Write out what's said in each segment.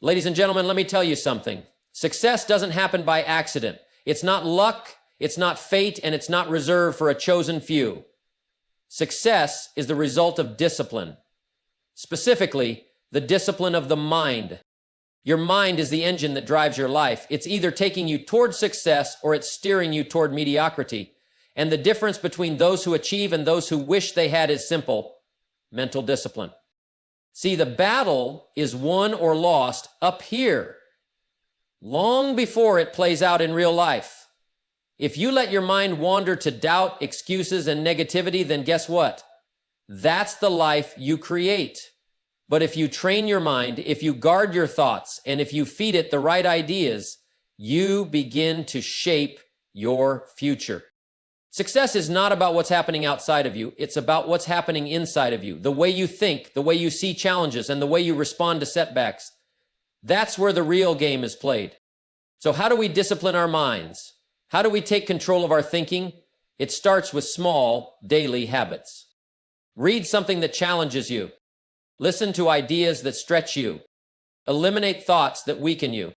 Ladies and gentlemen, let me tell you something. Success doesn't happen by accident. It's not luck, it's not fate, and it's not reserved for a chosen few. Success is the result of discipline. Specifically, the discipline of the mind. Your mind is the engine that drives your life. It's either taking you toward success or it's steering you toward mediocrity. And the difference between those who achieve and those who wish they had is simple: mental discipline. See, the battle is won or lost up here, long before it plays out in real life. If you let your mind wander to doubt, excuses, and negativity, then guess what? That's the life you create. But if you train your mind, if you guard your thoughts, and if you feed it the right ideas, you begin to shape your future. Success is not about what's happening outside of you. It's about what's happening inside of you. The way you think, the way you see challenges, and the way you respond to setbacks. That's where the real game is played. So how do we discipline our minds? How do we take control of our thinking? It starts with small, daily habits. Read something that challenges you. Listen to ideas that stretch you. Eliminate thoughts that weaken you.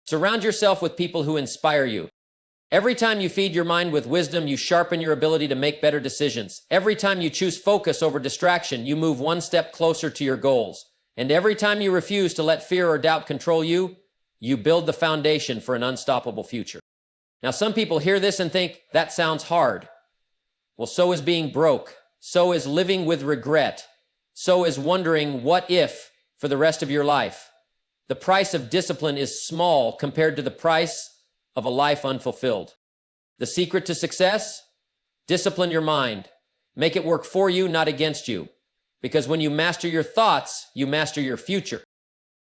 Surround yourself with people who inspire you. Every time you feed your mind with wisdom, you sharpen your ability to make better decisions. Every time you choose focus over distraction, you move one step closer to your goals. And every time you refuse to let fear or doubt control you, you build the foundation for an unstoppable future. Now, some people hear this and think, that sounds hard. Well, so is being broke. So is living with regret. So is wondering what if for the rest of your life. The price of discipline is small compared to the price of a life unfulfilled. The secret to success? Discipline your mind. Make it work for you, not against you. Because when you master your thoughts, you master your future.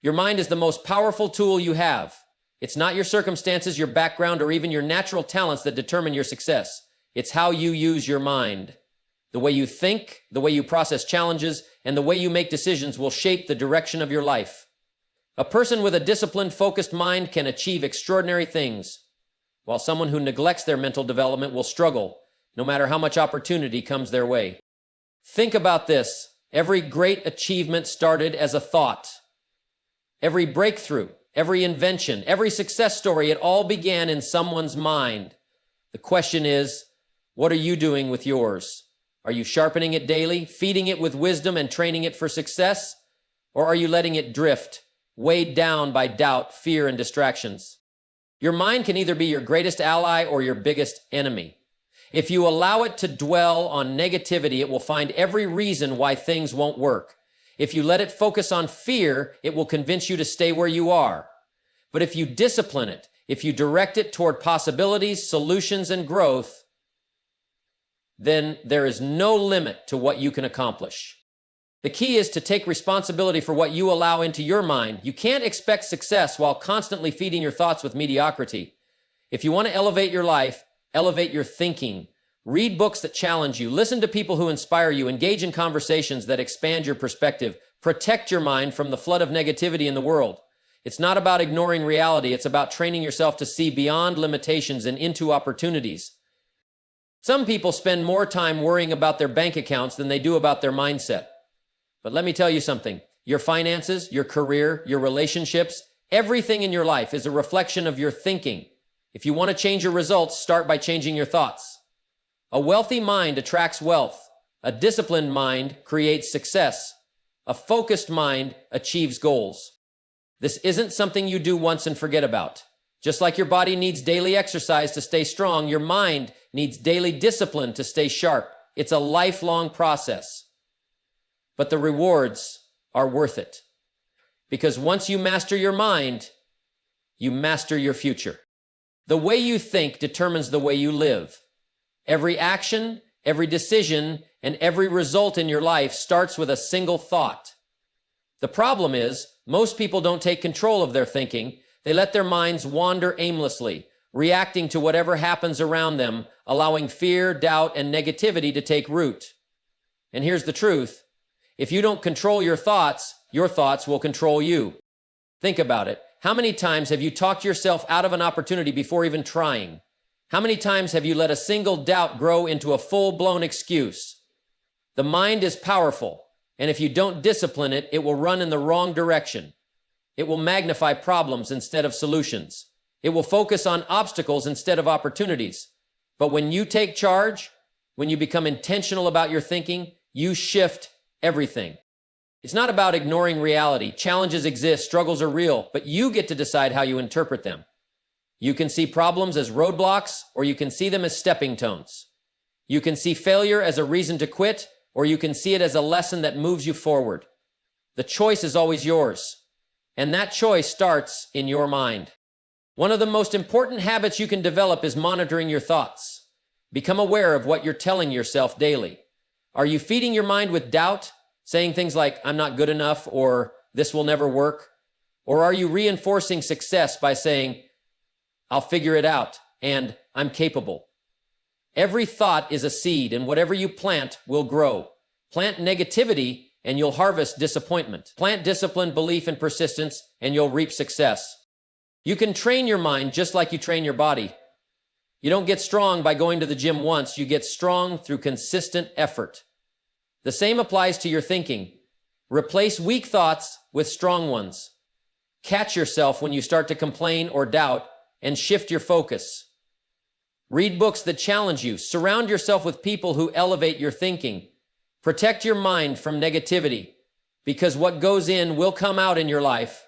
Your mind is the most powerful tool you have. It's not your circumstances, your background, or even your natural talents that determine your success. It's how you use your mind. The way you think, the way you process challenges, and the way you make decisions will shape the direction of your life. A person with a disciplined, focused mind can achieve extraordinary things, while someone who neglects their mental development will struggle, no matter how much opportunity comes their way. Think about this. Every great achievement started as a thought. Every breakthrough, every invention, every success story, it all began in someone's mind. The question is, what are you doing with yours? Are you sharpening it daily, feeding it with wisdom and training it for success? Or are you letting it drift, weighed down by doubt, fear, and distractions? Your mind can either be your greatest ally or your biggest enemy. If you allow it to dwell on negativity, it will find every reason why things won't work. If you let it focus on fear, it will convince you to stay where you are. But if you discipline it, if you direct it toward possibilities, solutions, and growth, then there is no limit to what you can accomplish. The key is to take responsibility for what you allow into your mind. You can't expect success while constantly feeding your thoughts with mediocrity. If you want to elevate your life, elevate your thinking. Read books that challenge you. Listen to people who inspire you. Engage in conversations that expand your perspective. Protect your mind from the flood of negativity in the world. It's not about ignoring reality. It's about training yourself to see beyond limitations and into opportunities. Some people spend more time worrying about their bank accounts than they do about their mindset. But let me tell you something. Your finances, your career, your relationships, everything in your life is a reflection of your thinking. If you want to change your results, start by changing your thoughts. A wealthy mind attracts wealth. A disciplined mind creates success. A focused mind achieves goals. This isn't something you do once and forget about. Just like your body needs daily exercise to stay strong, your mind needs daily discipline to stay sharp. It's a lifelong process. But the rewards are worth it. Because once you master your mind, you master your future. The way you think determines the way you live. Every action, every decision, and every result in your life starts with a single thought. The problem is, most people don't take control of their thinking. They let their minds wander aimlessly, reacting to whatever happens around them, allowing fear, doubt, and negativity to take root. And here's the truth. If you don't control your thoughts will control you. Think about it. How many times have you talked yourself out of an opportunity before even trying? How many times have you let a single doubt grow into a full-blown excuse? The mind is powerful, and if you don't discipline it, it will run in the wrong direction. It will magnify problems instead of solutions. It will focus on obstacles instead of opportunities. But when you take charge, when you become intentional about your thinking, you shift everything. It's not about ignoring reality. Challenges exist, struggles are real, but you get to decide how you interpret them. You can see problems as roadblocks, or you can see them as stepping stones. You can see failure as a reason to quit, or you can see it as a lesson that moves you forward. The choice is always yours, and that choice starts in your mind. One of the most important habits you can develop is monitoring your thoughts. Become aware of what you're telling yourself daily. Are you feeding your mind with doubt, saying things like, "I'm not good enough," or "this will never work"? Or are you reinforcing success by saying, "I'll figure it out," and "I'm capable"? Every thought is a seed, and whatever you plant will grow. Plant negativity, and you'll harvest disappointment. Plant discipline, belief, and persistence, and you'll reap success. You can train your mind just like you train your body. You don't get strong by going to the gym once. You get strong through consistent effort. The same applies to your thinking. Replace weak thoughts with strong ones. Catch yourself when you start to complain or doubt, and shift your focus. Read books that challenge you. Surround yourself with people who elevate your thinking. Protect your mind from negativity, because what goes in will come out in your life.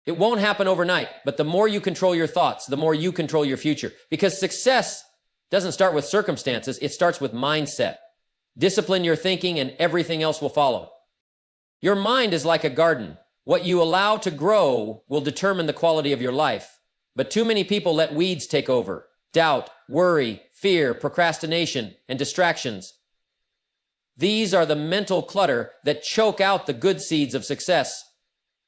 It won't happen overnight, but the more you control your thoughts, the more you control your future. Because success doesn't start with circumstances, it starts with mindset. Discipline your thinking and everything else will follow. Your mind is like a garden. What you allow to grow will determine the quality of your life. But too many people let weeds take over. Doubt, worry, fear, procrastination, and distractions. These are the mental clutter that choke out the good seeds of success.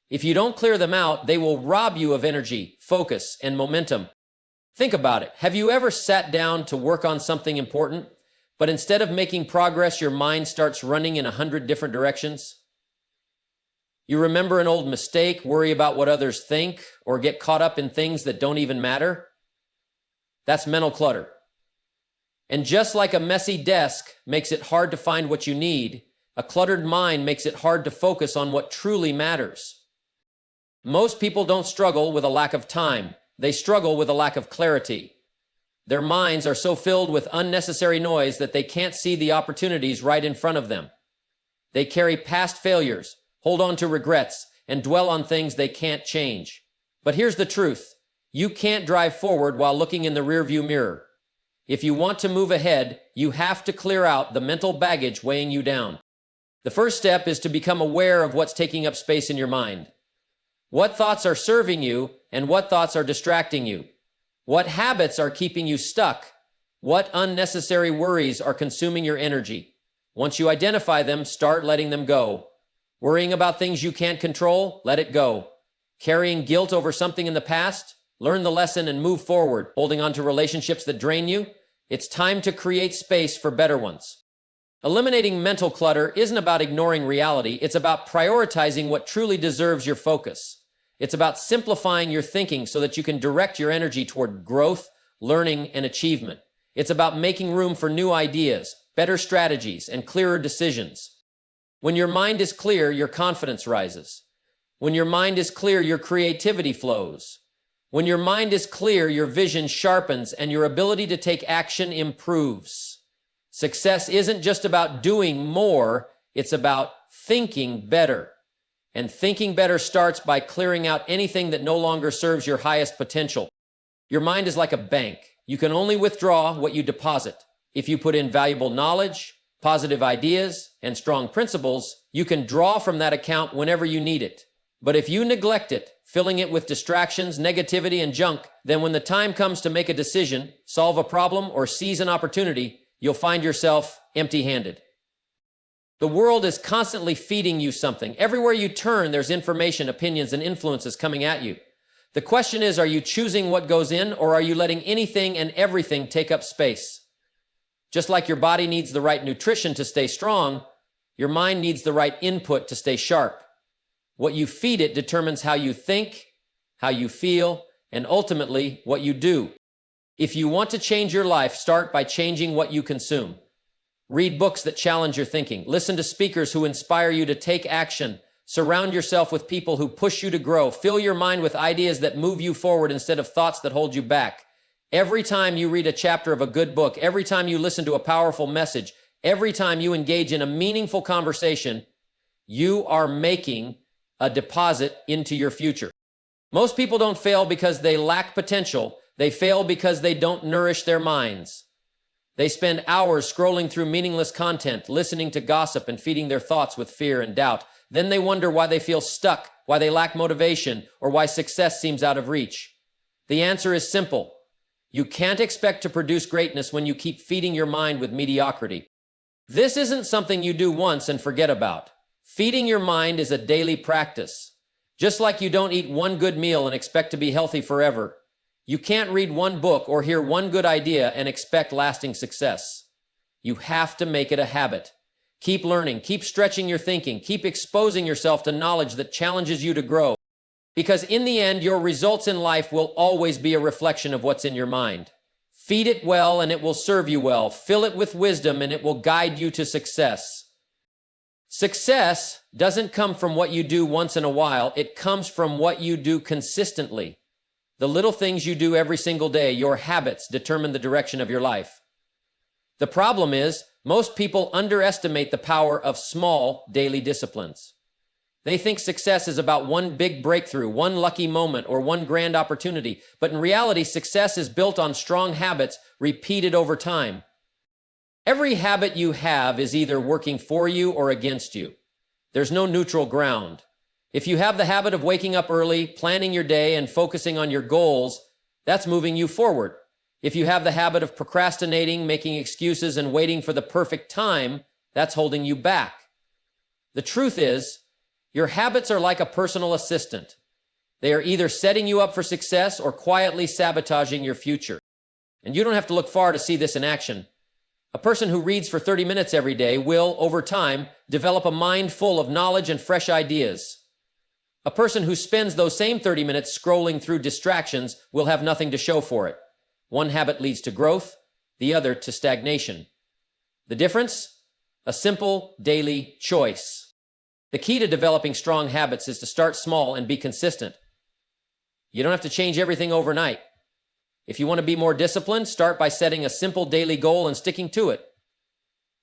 If you don't clear them out, they will rob you of energy, focus, and momentum. Think about it. Have you ever sat down to work on something important, but instead of making progress, your mind starts running in 100 different directions? You remember an old mistake, worry about what others think, or get caught up in things that don't even matter? That's mental clutter. And just like a messy desk makes it hard to find what you need, a cluttered mind makes it hard to focus on what truly matters. Most people don't struggle with a lack of time. They struggle with a lack of clarity. Their minds are so filled with unnecessary noise that they can't see the opportunities right in front of them. They carry past failures, hold on to regrets, and dwell on things they can't change. But here's the truth. You can't drive forward while looking in the rearview mirror. If you want to move ahead, you have to clear out the mental baggage weighing you down. The first step is to become aware of what's taking up space in your mind. What thoughts are serving you and what thoughts are distracting you? What habits are keeping you stuck? What unnecessary worries are consuming your energy? Once you identify them, start letting them go. Worrying about things you can't control? Let it go. Carrying guilt over something in the past? Learn the lesson and move forward. Holding on to relationships that drain you? It's time to create space for better ones. Eliminating mental clutter isn't about ignoring reality. It's about prioritizing what truly deserves your focus. It's about simplifying your thinking so that you can direct your energy toward growth, learning, and achievement. It's about making room for new ideas, better strategies, and clearer decisions. When your mind is clear, your confidence rises. When your mind is clear, your creativity flows. When your mind is clear, your vision sharpens and your ability to take action improves. Success isn't just about doing more, it's about thinking better. And thinking better starts by clearing out anything that no longer serves your highest potential. Your mind is like a bank. You can only withdraw what you deposit. If you put in valuable knowledge, positive ideas, and strong principles, you can draw from that account whenever you need it. But if you neglect it, filling it with distractions, negativity, and junk, then when the time comes to make a decision, solve a problem, or seize an opportunity, you'll find yourself empty-handed. The world is constantly feeding you something. Everywhere you turn, there's information, opinions, and influences coming at you. The question is, are you choosing what goes in, or are you letting anything and everything take up space? Just like your body needs the right nutrition to stay strong, your mind needs the right input to stay sharp. What you feed it determines how you think, how you feel, and ultimately what you do. If you want to change your life, start by changing what you consume. Read books that challenge your thinking. Listen to speakers who inspire you to take action. Surround yourself with people who push you to grow. Fill your mind with ideas that move you forward instead of thoughts that hold you back. Every time you read a chapter of a good book, every time you listen to a powerful message, every time you engage in a meaningful conversation, you are making a deposit into your future. Most people don't fail because they lack potential. They fail because they don't nourish their minds. They spend hours scrolling through meaningless content, listening to gossip, and feeding their thoughts with fear and doubt. Then they wonder why they feel stuck, why they lack motivation, or why success seems out of reach. The answer is simple. You can't expect to produce greatness when you keep feeding your mind with mediocrity. This isn't something you do once and forget about. Feeding your mind is a daily practice. Just like you don't eat one good meal and expect to be healthy forever, you can't read one book or hear one good idea and expect lasting success. You have to make it a habit. Keep learning, keep stretching your thinking, keep exposing yourself to knowledge that challenges you to grow. Because in the end, your results in life will always be a reflection of what's in your mind. Feed it well and it will serve you well. Fill it with wisdom and it will guide you to success. Success doesn't come from what you do once in a while. It comes from what you do consistently. The little things you do every single day, your habits, determine the direction of your life. The problem is, most people underestimate the power of small daily disciplines. They think success is about one big breakthrough, one lucky moment, or one grand opportunity. But in reality, success is built on strong habits repeated over time. Every habit you have is either working for you or against you. There's no neutral ground. If you have the habit of waking up early, planning your day, and focusing on your goals, that's moving you forward. If you have the habit of procrastinating, making excuses, and waiting for the perfect time, that's holding you back. The truth is, your habits are like a personal assistant. They are either setting you up for success or quietly sabotaging your future. And you don't have to look far to see this in action. A person who reads for 30 minutes every day will, over time, develop a mind full of knowledge and fresh ideas. A person who spends those same 30 minutes scrolling through distractions will have nothing to show for it. One habit leads to growth, the other to stagnation. The difference? A simple daily choice. The key to developing strong habits is to start small and be consistent. You don't have to change everything overnight. If you want to be more disciplined, start by setting a simple daily goal and sticking to it.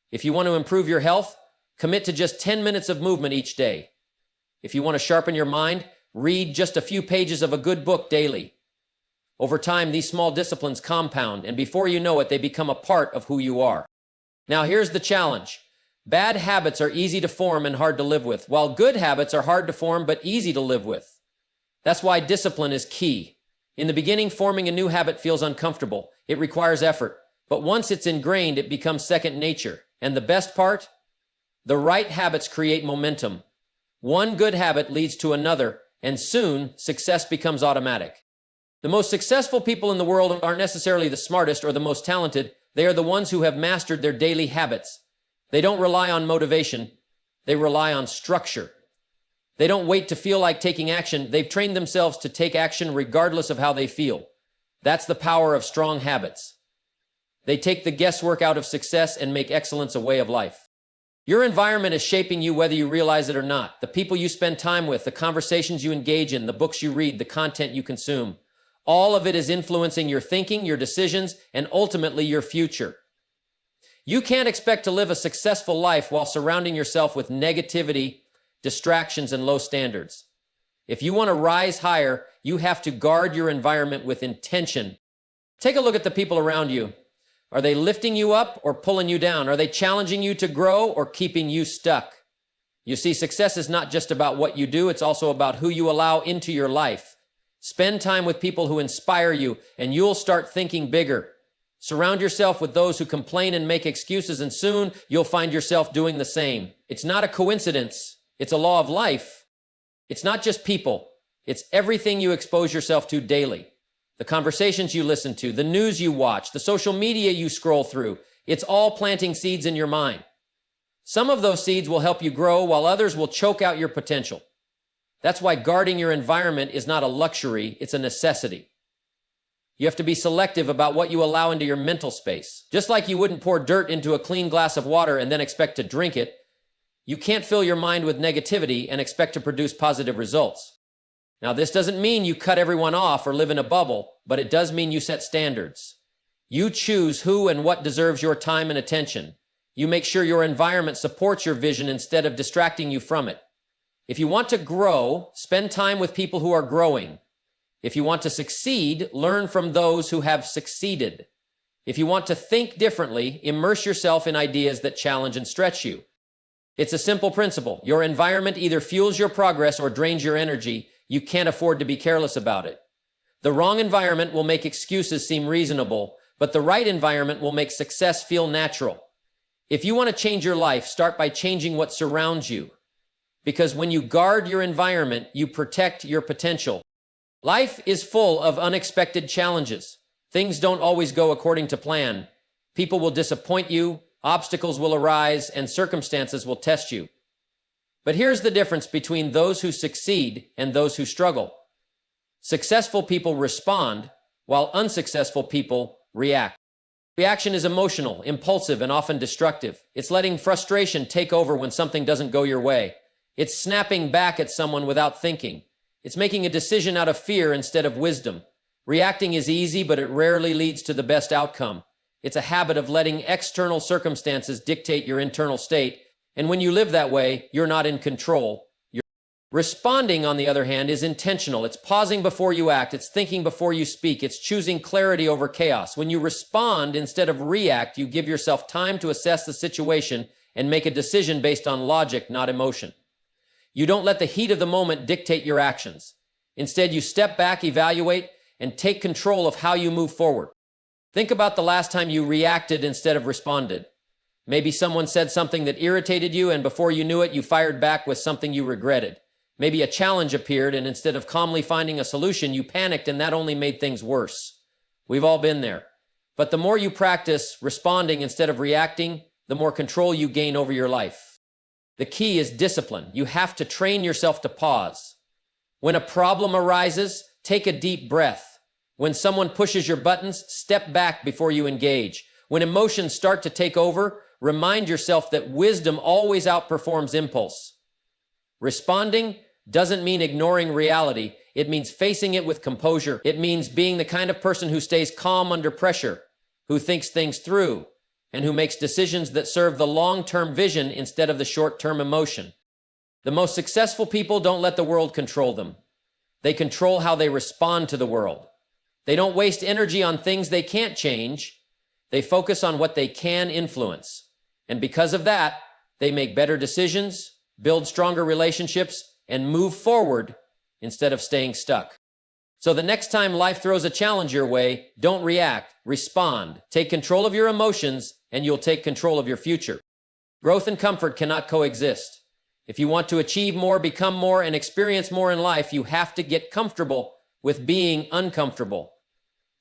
If you want to improve your health, commit to just 10 minutes of movement each day. If you want to sharpen your mind, read just a few pages of a good book daily. Over time, these small disciplines compound, and before you know it, they become a part of who you are. Now, here's the challenge. Bad habits are easy to form and hard to live with, while good habits are hard to form but easy to live with. That's why discipline is key. In the beginning, forming a new habit feels uncomfortable. It requires effort. But once it's ingrained, it becomes second nature. And the best part? The right habits create momentum. One good habit leads to another, and soon, success becomes automatic. The most successful people in the world aren't necessarily the smartest or the most talented. They are the ones who have mastered their daily habits. They don't rely on motivation. They rely on structure. They don't wait to feel like taking action. They've trained themselves to take action regardless of how they feel. That's the power of strong habits. They take the guesswork out of success and make excellence a way of life. Your environment is shaping you whether you realize it or not. The people you spend time with, the conversations you engage in, the books you read, the content you consume. All of it is influencing your thinking, your decisions, and ultimately your future. You can't expect to live a successful life while surrounding yourself with negativity, distractions, and low standards. If you want to rise higher, you have to guard your environment with intention. Take a look at the people around you. Are they lifting you up or pulling you down? Are they challenging you to grow or keeping you stuck? You see, success is not just about what you do, it's also about who you allow into your life. Spend time with people who inspire you, and you'll start thinking bigger. Surround yourself with those who complain and make excuses, and soon you'll find yourself doing the same. It's not a coincidence. It's a law of life. It's not just people. It's everything you expose yourself to daily. The conversations you listen to, the news you watch, the social media you scroll through. It's all planting seeds in your mind. Some of those seeds will help you grow, while others will choke out your potential. That's why guarding your environment is not a luxury, it's a necessity. You have to be selective about what you allow into your mental space. Just like you wouldn't pour dirt into a clean glass of water and then expect to drink it, You can't fill your mind with negativity and expect to produce positive results. Now, this doesn't mean you cut everyone off or live in a bubble, but it does mean you set standards. You choose who and what deserves your time and attention. You make sure your environment supports your vision instead of distracting you from it. If you want to grow, spend time with people who are growing. If you want to succeed, learn from those who have succeeded. If you want to think differently, immerse yourself in ideas that challenge and stretch you. It's a simple principle. Your environment either fuels your progress or drains your energy. You can't afford to be careless about it. The wrong environment will make excuses seem reasonable, but the right environment will make success feel natural. If you want to change your life, start by changing what surrounds you. Because when you guard your environment, you protect your potential. Life is full of unexpected challenges. Things don't always go according to plan. People will disappoint you, obstacles will arise, and circumstances will test you. But here's the difference between those who succeed and those who struggle. Successful people respond, while unsuccessful people react. Reaction is emotional, impulsive, and often destructive. It's letting frustration take over when something doesn't go your way. It's snapping back at someone without thinking. It's making a decision out of fear instead of wisdom. Reacting is easy, but it rarely leads to the best outcome. It's a habit of letting external circumstances dictate your internal state, and when you live that way, you're not in control. Responding, on the other hand, is intentional. It's pausing before you act. It's thinking before you speak. It's choosing clarity over chaos. When you respond instead of react, you give yourself time to assess the situation and make a decision based on logic, not emotion. You don't let the heat of the moment dictate your actions. Instead, you step back, evaluate, and take control of how you move forward. Think about the last time you reacted instead of responded. Maybe someone said something that irritated you, and before you knew it, you fired back with something you regretted. Maybe a challenge appeared, and instead of calmly finding a solution, you panicked, and that only made things worse. We've all been there. But the more you practice responding instead of reacting, the more control you gain over your life. The key is discipline. You have to train yourself to pause. When a problem arises, take a deep breath. When someone pushes your buttons, step back before you engage. When emotions start to take over, remind yourself that wisdom always outperforms impulse. Responding doesn't mean ignoring reality. It means facing it with composure. It means being the kind of person who stays calm under pressure, who thinks things through, and who makes decisions that serve the long-term vision instead of the short-term emotion. The most successful people don't let the world control them. They control how they respond to the world. They don't waste energy on things they can't change. They focus on what they can influence. And because of that, they make better decisions, build stronger relationships, and move forward instead of staying stuck. So the next time life throws a challenge your way, don't react, respond. Take control of your emotions, and you'll take control of your future. Growth and comfort cannot coexist. If you want to achieve more, become more, and experience more in life, you have to get comfortable with being uncomfortable.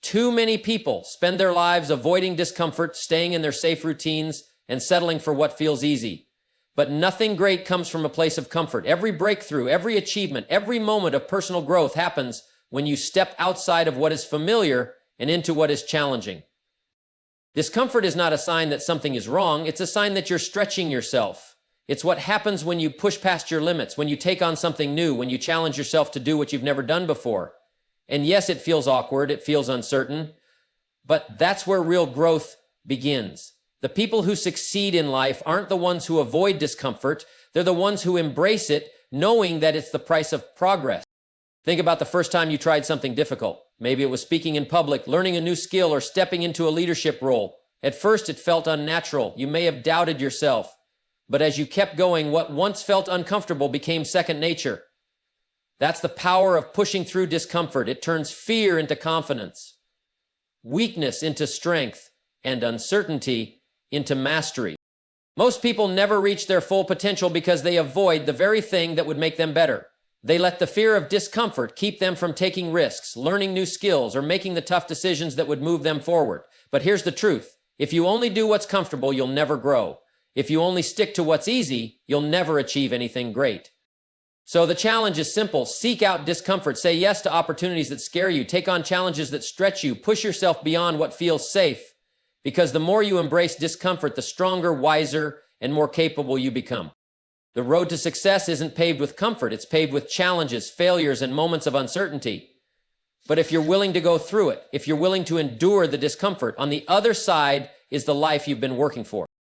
Too many people spend their lives avoiding discomfort, staying in their safe routines, and settling for what feels easy. But nothing great comes from a place of comfort. Every breakthrough, every achievement, every moment of personal growth happens when you step outside of what is familiar and into what is challenging. Discomfort is not a sign that something is wrong. It's a sign that you're stretching yourself. It's what happens when you push past your limits, when you take on something new, when you challenge yourself to do what you've never done before. And yes, it feels awkward, it feels uncertain, but that's where real growth begins. The people who succeed in life aren't the ones who avoid discomfort. They're the ones who embrace it, knowing that it's the price of progress. Think about the first time you tried something difficult. Maybe it was speaking in public, learning a new skill, or stepping into a leadership role. At first, it felt unnatural. You may have doubted yourself. But as you kept going, what once felt uncomfortable became second nature. That's the power of pushing through discomfort. It turns fear into confidence, weakness into strength, and uncertainty into mastery. Most people never reach their full potential because they avoid the very thing that would make them better. They let the fear of discomfort keep them from taking risks, learning new skills, or making the tough decisions that would move them forward. But here's the truth. If you only do what's comfortable, you'll never grow. If you only stick to what's easy, you'll never achieve anything great. So the challenge is simple. Seek out discomfort. Say yes to opportunities that scare you. Take on challenges that stretch you. Push yourself beyond what feels safe. Because the more you embrace discomfort, the stronger, wiser, and more capable you become. The road to success isn't paved with comfort. It's paved with challenges, failures, and moments of uncertainty. But if you're willing to go through it, if you're willing to endure the discomfort, on the other side is the life you've been working for.